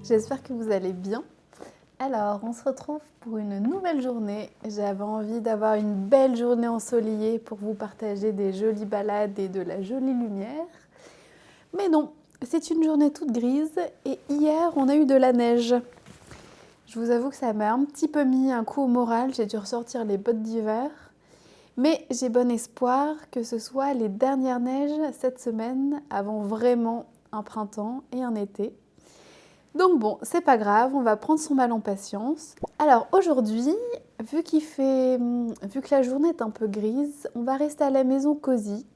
J'espère que vous allez bien. Alors, on se retrouve pour une nouvelle journée. J'avais envie d'avoir une belle journée ensoleillée pour vous partager des jolies balades et de la jolie lumière. Mais non, c'est une journée toute grise et hier, on a eu de la neige. Je vous avoue que ça m'a un petit peu mis un coup au moral. J'ai dû ressortir les bottes d'hiver. Mais j'ai bon espoir que ce soit les dernières neiges cette semaine avant vraiment un printemps et un été. Donc bon, c'est pas grave, on va prendre son mal en patience. Alors aujourd'hui, vu que la journée est un peu grise, on va rester à la maison cosy.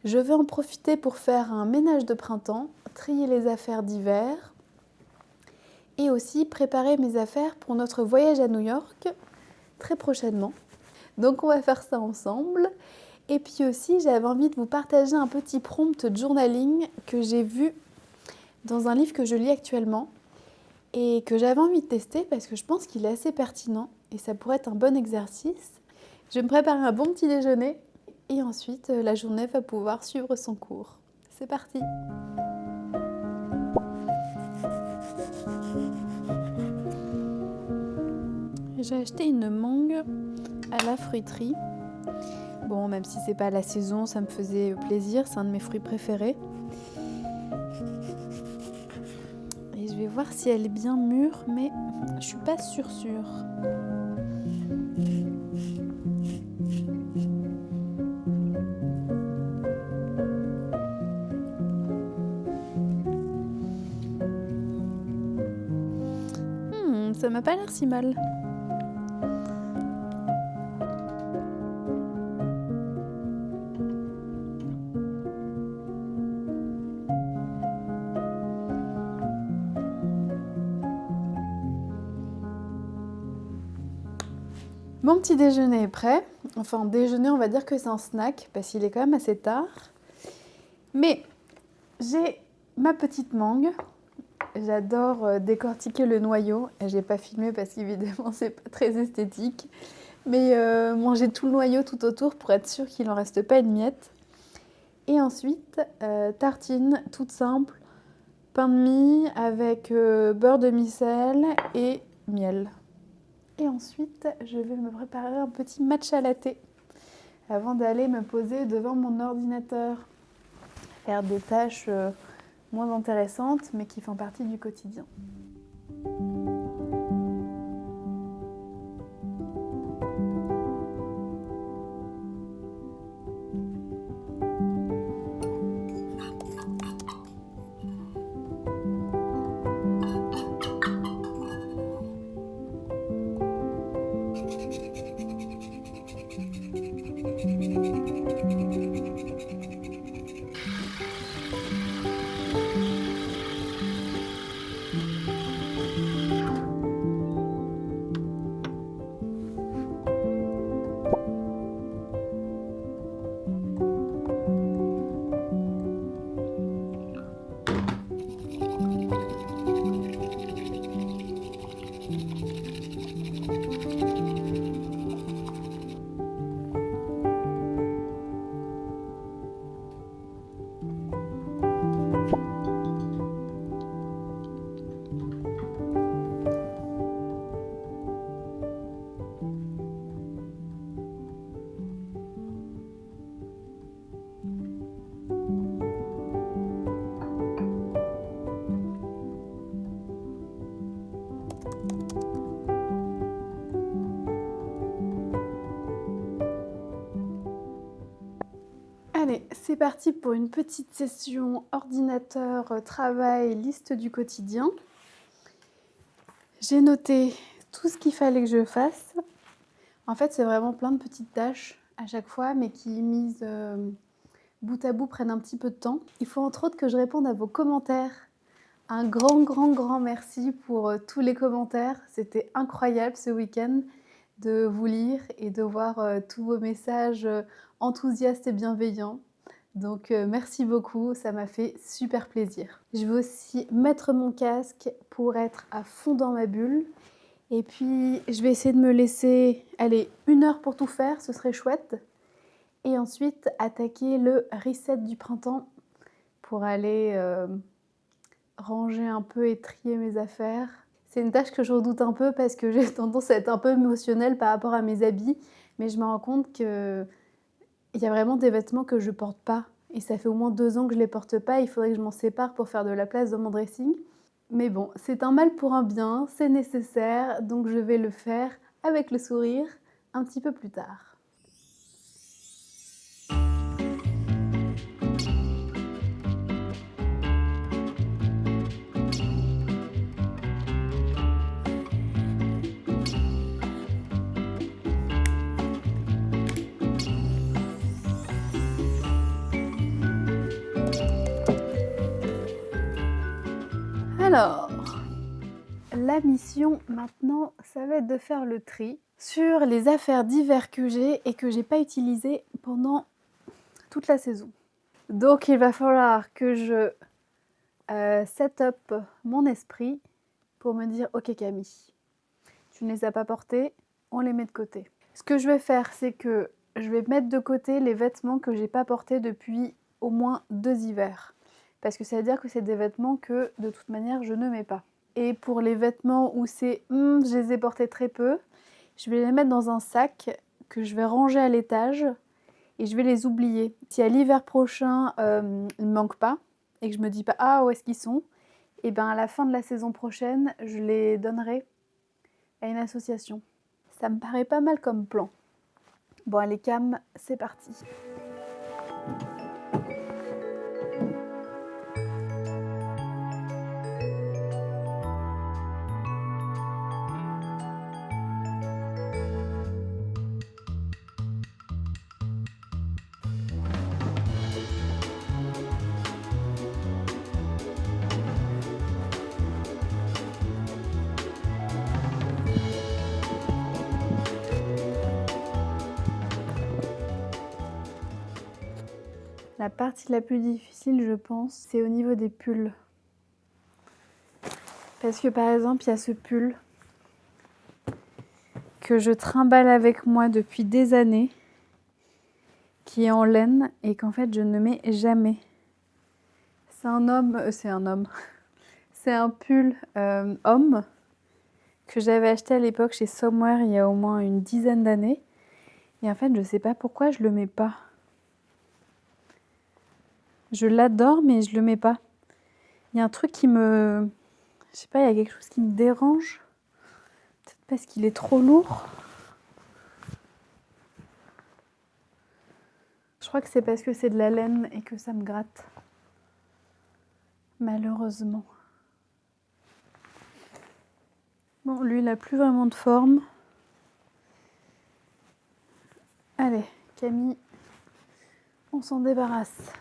Je vais en profiter pour faire un ménage de printemps, trier les affaires d'hiver et aussi préparer mes affaires pour notre voyage à New York très prochainement. Donc on va faire ça ensemble. Et puis aussi, j'avais envie de vous partager un petit prompt de journaling que j'ai vu dans un livre que je lis actuellement et que j'avais envie de tester parce que je pense qu'il est assez pertinent et ça pourrait être un bon exercice. Je vais me préparer un bon petit déjeuner et ensuite la journée va pouvoir suivre son cours. C'est parti! J'ai acheté une mangue à la fruiterie. Bon, même si c'est pas la saison, ça me faisait plaisir, c'est un de mes fruits préférés. Et je vais voir si elle est bien mûre, mais je suis pas sûre. Ça m'a pas l'air si mal. Mon petit déjeuner est prêt. Enfin, déjeuner, on va dire que c'est un snack parce qu'il est quand même assez tard. Mais j'ai ma petite mangue. J'adore décortiquer le noyau. J'ai pas filmé parce qu'évidemment, c'est pas très esthétique. Mais manger tout le noyau tout autour pour être sûr qu'il n'en reste pas une miette. Et ensuite, tartine toute simple, pain de mie avec beurre de micelle et miel. Et ensuite, je vais me préparer un petit matcha latte avant d'aller me poser devant mon ordinateur. Faire des tâches moins intéressantes, mais qui font partie du quotidien. Allez, c'est parti pour une petite session ordinateur, travail, liste du quotidien. J'ai noté tout ce qu'il fallait que je fasse. En fait, c'est vraiment plein de petites tâches à chaque fois, mais qui, mises bout à bout, prennent un petit peu de temps. Il faut entre autres que je réponde à vos commentaires. Un grand merci pour tous les commentaires. C'était incroyable ce week-end de vous lire et de voir tous vos messages enthousiastes et bienveillants. Donc merci beaucoup, ça m'a fait super plaisir. Je vais aussi mettre mon casque pour être à fond dans ma bulle. Et puis je vais essayer de me laisser, allez, 1 heure pour tout faire, ce serait chouette. Et ensuite attaquer le reset du printemps pour aller ranger un peu et trier mes affaires. C'est une tâche que je redoute un peu parce que j'ai tendance à être un peu émotionnelle par rapport à mes habits, mais je me rends compte qu'il y a vraiment des vêtements que je porte pas. Et ça fait au moins 2 ans que je les porte pas, il faudrait que je m'en sépare pour faire de la place dans mon dressing. Mais bon, c'est un mal pour un bien, c'est nécessaire, donc je vais le faire avec le sourire un petit peu plus tard. Alors, la mission maintenant, ça va être de faire le tri sur les affaires d'hiver que j'ai et que j'ai pas utilisées pendant toute la saison. Donc il va falloir que je set up mon esprit pour me dire ok Camille, tu ne les as pas portés, on les met de côté. Ce que je vais faire, c'est que je vais mettre de côté les vêtements que j'ai pas portés depuis au moins 2 hivers. Parce que ça veut dire que c'est des vêtements que de toute manière je ne mets pas. Et pour les vêtements où c'est je les ai portés très peu, je vais les mettre dans un sac que je vais ranger à l'étage et je vais les oublier. Si à l'hiver prochain ils ne manquent pas et que je me dis pas ah où est-ce qu'ils sont, et bien à la fin de la saison prochaine je les donnerai à une association. Ça me paraît pas mal comme plan. Bon allez Cam, c'est parti. La partie la plus difficile, je pense, c'est au niveau des pulls. Parce que par exemple, il y a ce pull que je trimballe avec moi depuis des années, qui est en laine et qu'en fait je ne mets jamais. C'est un pull homme que j'avais acheté à l'époque chez Somewhere il y a au moins une dizaine d'années. Et en fait, je sais pas pourquoi je le mets pas. Je l'adore, mais je le mets pas. Il y a un truc qui me... Je sais pas, il y a quelque chose qui me dérange. Peut-être parce qu'il est trop lourd. Je crois que c'est parce que c'est de la laine et que ça me gratte. Malheureusement. Bon, lui, il n'a plus vraiment de forme. Allez, Camille, on s'en débarrasse.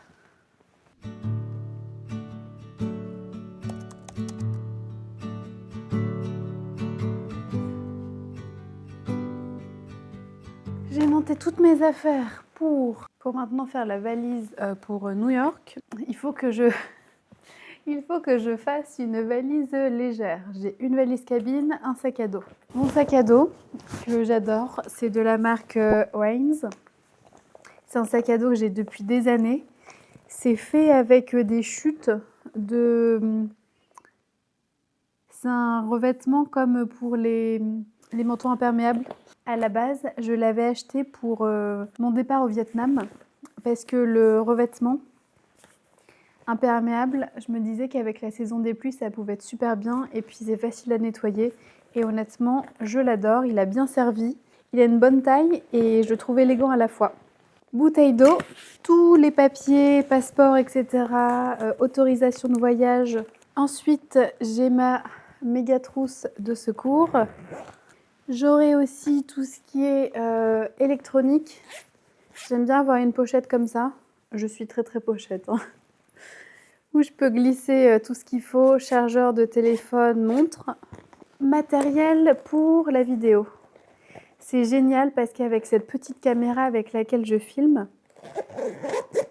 J'ai monté toutes mes affaires pour maintenant faire la valise pour New York. Il faut que je fasse une valise légère. J'ai une valise cabine, un sac à dos. Mon sac à dos, que j'adore, c'est de la marque Hanes. C'est un sac à dos que j'ai depuis des années. C'est fait avec des chutes de... C'est un revêtement comme pour les manteaux imperméables. À la base, je l'avais acheté pour mon départ au Vietnam parce que le revêtement imperméable, je me disais qu'avec la saison des pluies, ça pouvait être super bien et puis c'est facile à nettoyer. Et honnêtement, je l'adore, il a bien servi, il a une bonne taille et je le trouve élégant à la fois. Bouteille d'eau, tous les papiers, passeport, etc., autorisation de voyage. Ensuite, j'ai ma méga trousse de secours. J'aurai aussi tout ce qui est électronique. J'aime bien avoir une pochette comme ça. Je suis très pochette. Où je peux glisser tout ce qu'il faut. Chargeur de téléphone, montre. Matériel pour la vidéo. C'est génial parce qu'avec cette petite caméra avec laquelle je filme,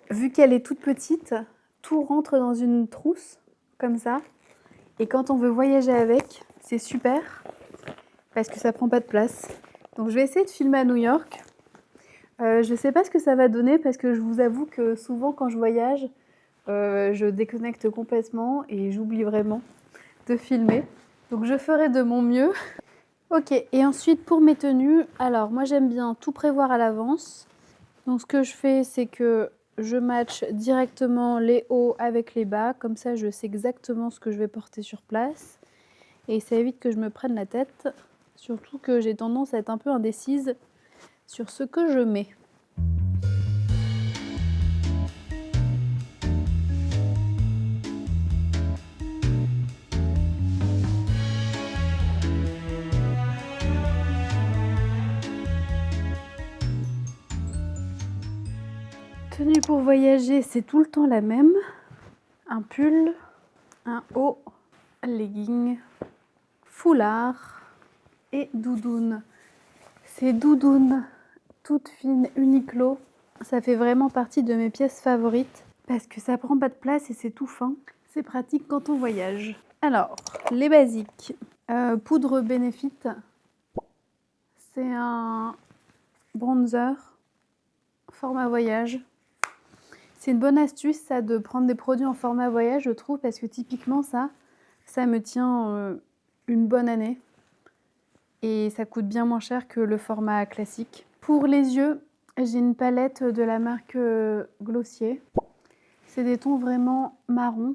vu qu'elle est toute petite, tout rentre dans une trousse comme ça. Et quand on veut voyager avec, c'est super parce que ça prend pas de place. Donc je vais essayer de filmer à New York. Je sais pas ce que ça va donner parce que je vous avoue que souvent quand je voyage, je déconnecte complètement et j'oublie vraiment de filmer. Donc je ferai de mon mieux. Ok, et ensuite pour mes tenues, alors moi j'aime bien tout prévoir à l'avance. Donc ce que je fais, c'est que je match directement les hauts avec les bas. Comme ça, je sais exactement ce que je vais porter sur place. Et ça évite que je me prenne la tête. Surtout que j'ai tendance à être un peu indécise sur ce que je mets. Tenue pour voyager, c'est tout le temps la même. Un pull, un haut, legging, foulard et doudoune. Ces doudounes toutes fines Uniqlo, ça fait vraiment partie de mes pièces favorites parce que ça prend pas de place et c'est tout fin. C'est pratique quand on voyage. Alors, les basiques. Poudre Benefit, c'est un bronzer format voyage. C'est une bonne astuce ça de prendre des produits en format voyage, je trouve, parce que typiquement ça me tient une bonne année et ça coûte bien moins cher que le format classique. Pour les yeux, j'ai une palette de la marque Glossier. C'est des tons vraiment marron,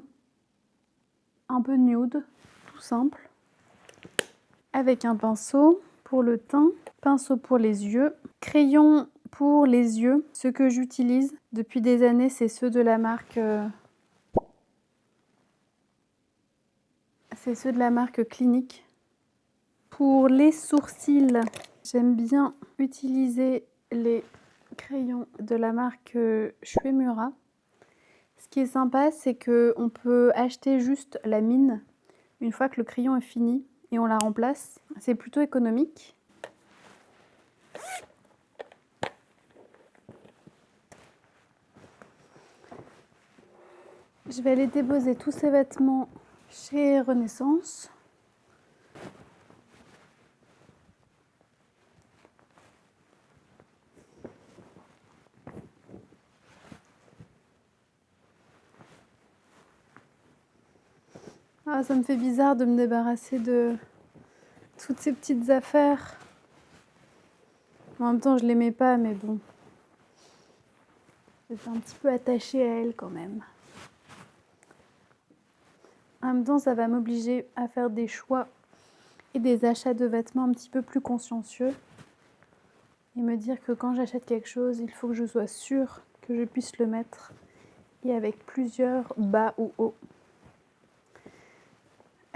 un peu nude, tout simple. Avec un pinceau pour le teint, pinceau pour les yeux, crayon pour les yeux. Ce que j'utilise depuis des années, c'est ceux de la marque Clinique. Pour les sourcils, j'aime bien utiliser les crayons de la marque Shuemura. Ce qui est sympa, c'est qu'on peut acheter juste la mine une fois que le crayon est fini et on la remplace. C'est plutôt économique. Je vais aller déposer tous ces vêtements chez Renaissance. Ah, ça me fait bizarre de me débarrasser de toutes ces petites affaires. En même temps, je les mets pas, mais bon. J'étais un petit peu attachée à elles quand même. En même temps, ça va m'obliger à faire des choix et des achats de vêtements un petit peu plus consciencieux. Et me dire que quand j'achète quelque chose, il faut que je sois sûre que je puisse le mettre. Et avec plusieurs bas ou hauts.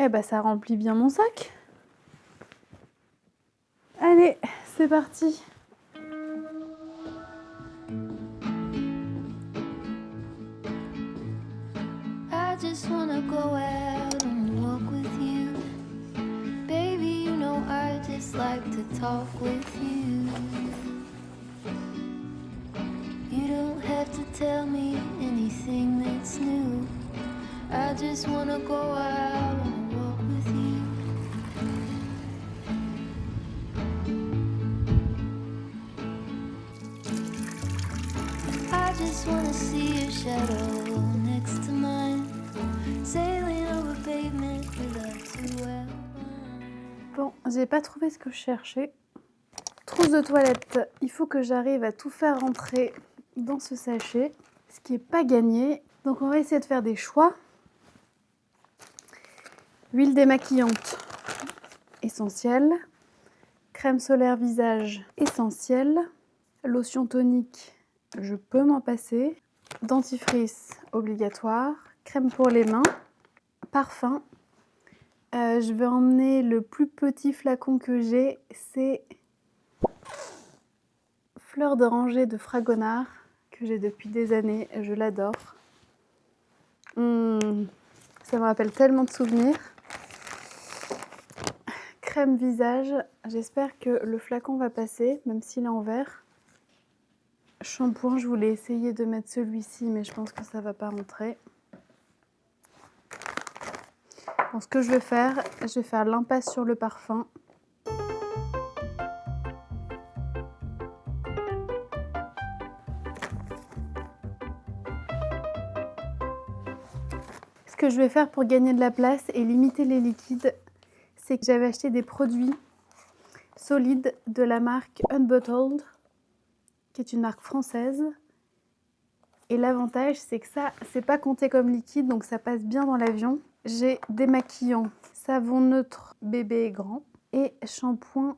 Eh ben, ça remplit bien mon sac. Allez, c'est parti. I just wanna go out and walk with you. Baby, you know I just like to talk with you. You don't have to tell me anything that's new. I just wanna go out and walk with you. I just wanna see your shadow next to mine, sailing over pavement without too well. Bon, j'ai pas trouvé ce que je cherchais. Trousse de toilette, il faut que j'arrive à tout faire rentrer dans ce sachet, ce qui est pas gagné. Donc on va essayer de faire des choix. Huile démaquillante, essentielle. Crème solaire visage, essentielle. Lotion tonique, je peux m'en passer. Dentifrice, obligatoire. Crème pour les mains. Parfum. Je vais emmener le plus petit flacon que j'ai, c'est Fleur d'oranger de Fragonard, que j'ai depuis des années, je l'adore. Ça me rappelle tellement de souvenirs. Crème visage, j'espère que le flacon va passer, même s'il est en verre. Shampoing, je voulais essayer de mettre celui-ci, mais je pense que ça va pas rentrer. Bon, ce que je vais faire l'impasse sur le parfum. que je vais faire pour gagner de la place et limiter les liquides, c'est que j'avais acheté des produits solides de la marque Unbottled, qui est une marque française. Et l'avantage, c'est que ça, c'est pas compté comme liquide, donc ça passe bien dans l'avion. J'ai démaquillant, savon neutre bébé grand et shampoing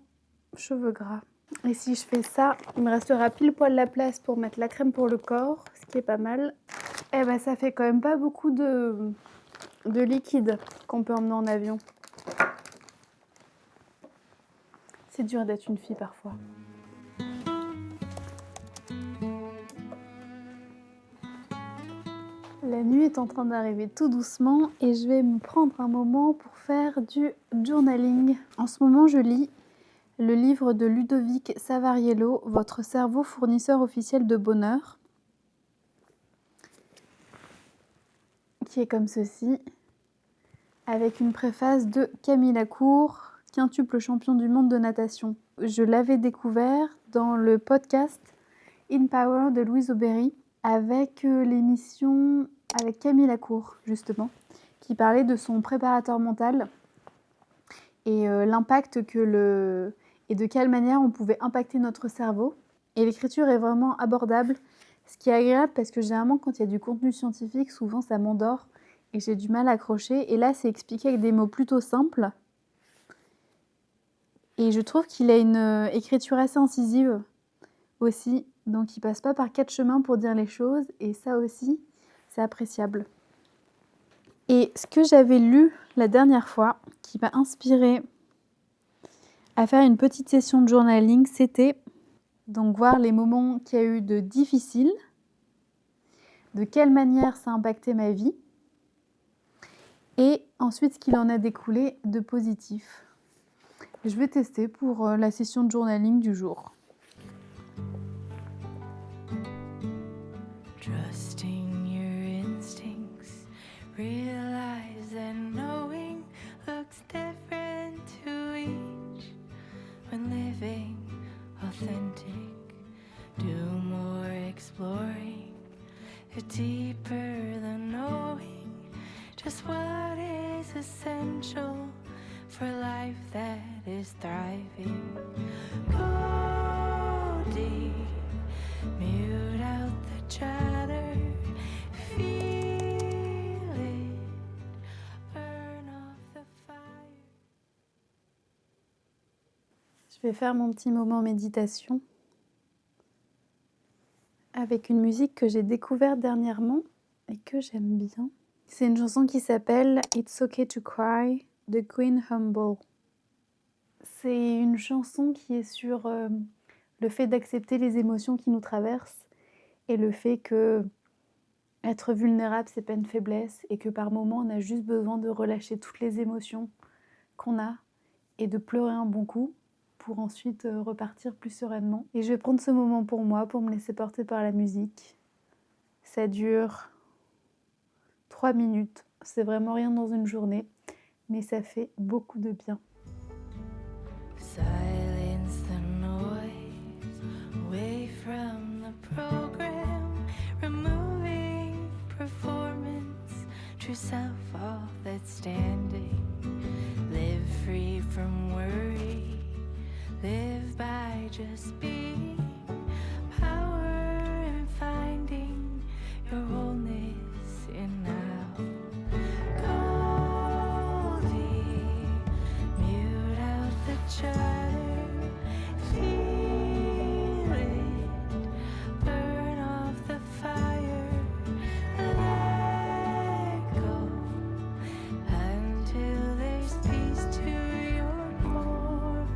cheveux gras. Et si je fais ça, il me restera pile poil la place pour mettre la crème pour le corps, ce qui est pas mal. Et ben ça fait quand même pas beaucoup de liquide qu'on peut emmener en avion. C'est dur d'être une fille parfois. La nuit est en train d'arriver tout doucement et je vais me prendre un moment pour faire du journaling. En ce moment, je lis le livre de Ludovic Savariello, Votre cerveau fournisseur officiel de bonheur, qui est comme ceci, avec une préface de Camille Lacour, quintuple champion du monde de natation. Je l'avais découvert dans le podcast In Power de Louise Aubéry, avec l'émission avec Camille Lacour, justement, qui parlait de son préparateur mental et l'impact et de quelle manière on pouvait impacter notre cerveau. Et l'écriture est vraiment abordable, ce qui est agréable parce que généralement, quand il y a du contenu scientifique, souvent ça m'endort et j'ai du mal à accrocher. Et là, c'est expliqué avec des mots plutôt simples. Et je trouve qu'il a une écriture assez incisive aussi. Donc, il passe pas par 4 chemins pour dire les choses. Et ça aussi, c'est appréciable. Et ce que j'avais lu la dernière fois, qui m'a inspirée à faire une petite session de journaling, c'était donc voir les moments qu'il y a eu de difficiles, de quelle manière ça a impacté ma vie, et ensuite ce qu'il en a découlé de positif. Je vais tester pour la session de journaling du jour. Trusting your instincts, realize that knowing looks different to each. When living authentic, do more exploring, deeper than knowing just what is essential for life that is thriving. Go deep, mute out the chatter, feel it, burn off the fire. Je vais faire mon petit moment méditation avec une musique que j'ai découverte dernièrement et que j'aime bien. C'est une chanson qui s'appelle It's Okay to Cry de Queen Humble. C'est une chanson qui est sur le fait d'accepter les émotions qui nous traversent et le fait que être vulnérable, c'est pas une faiblesse et que par moments, on a juste besoin de relâcher toutes les émotions qu'on a et de pleurer un bon coup pour ensuite repartir plus sereinement. Et je vais prendre ce moment pour moi, pour me laisser porter par la musique. Ça dure 3 minutes. C'est vraiment rien dans une journée, mais ça fait beaucoup de bien. Silence the noise, away from the program, removing performance, true self, all that's standing. Live free from worry, live by just being, power in finding your wholeness in now. Go deep, mute out the chatter, feel it, burn off the fire, let go until there's peace to your core.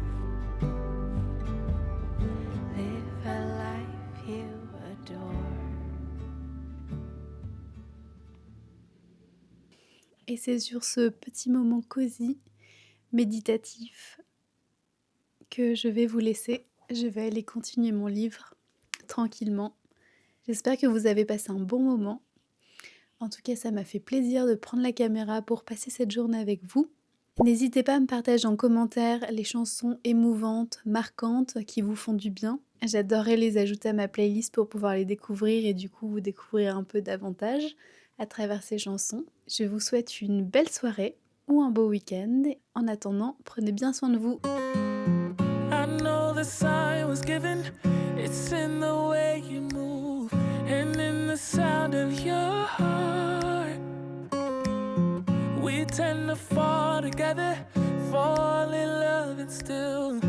Live a life you adore. Et c'est sur ce petit moment cosy, méditatif, que je vais vous laisser. Je vais aller continuer mon livre tranquillement. J'espère que vous avez passé un bon moment. En tout cas, ça m'a fait plaisir de prendre la caméra pour passer cette journée avec vous. N'hésitez pas à me partager en commentaire les chansons émouvantes, marquantes, qui vous font du bien. J'adorerais les ajouter à ma playlist pour pouvoir les découvrir et du coup vous découvrir un peu davantage. à travers ces chansons. Je vous souhaite une belle soirée ou un beau week-end. En attendant, prenez bien soin de vous. I know the sign was given. It's in the way you move and in the sound of your heart. We tend to fall together, fall in love and still